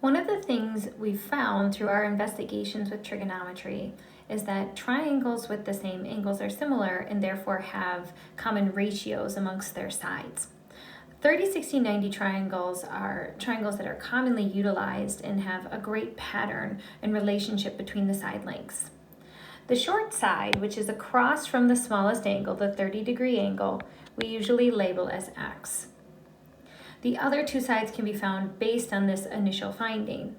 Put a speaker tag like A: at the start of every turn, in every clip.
A: One of the things we've found through our investigations with trigonometry is that triangles with the same angles are similar and therefore have common ratios amongst their sides. 30, 60, 90 triangles are triangles that are commonly utilized and have a great pattern and relationship between the side lengths. The short side, which is across from the smallest angle, the 30-degree angle, we usually label as x. The other two sides can be found based on this initial finding.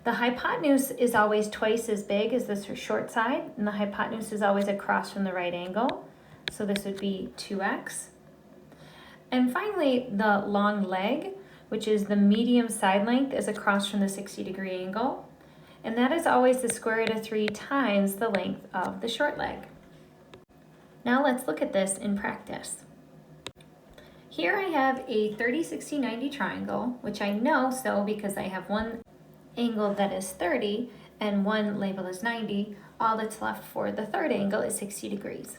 A: The hypotenuse is always twice as big as the short side, and the hypotenuse is always across from the right angle, so this would be 2x. And finally, the long leg, which is the medium side length, is across from the 60-degree angle, and that is always the square root of 3 times the length of the short leg. Now let's look at this in practice. Here I have a 30, 60, 90 triangle, which I know so because I have one angle that is 30 and one labeled as 90. All that's left for the third angle is 60 degrees.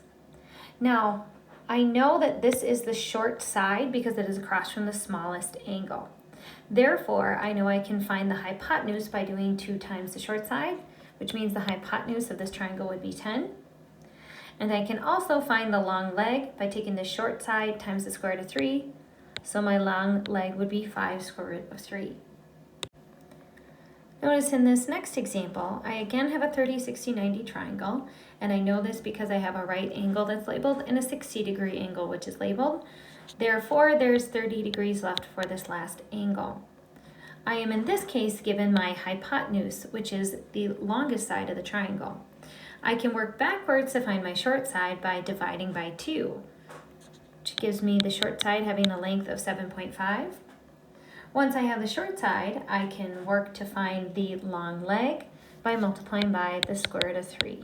A: Now, I know that this is the short side because it is across from the smallest angle. Therefore, I know I can find the hypotenuse by doing 2 times the short side, which means the hypotenuse of this triangle would be 10. And I can also find the long leg by taking the short side times the square root of 3. So my long leg would be 5 square root of 3. Notice in this next example, I again have a 30, 60, 90 triangle, and I know this because I have a right angle that's labeled and a 60-degree angle which is labeled. Therefore, there's 30 degrees left for this last angle. I am in this case given my hypotenuse, which is the longest side of the triangle. I can work backwards to find my short side by dividing by 2, which gives me the short side having a length of 7.5. Once I have the short side, I can work to find the long leg by multiplying by the square root of 3.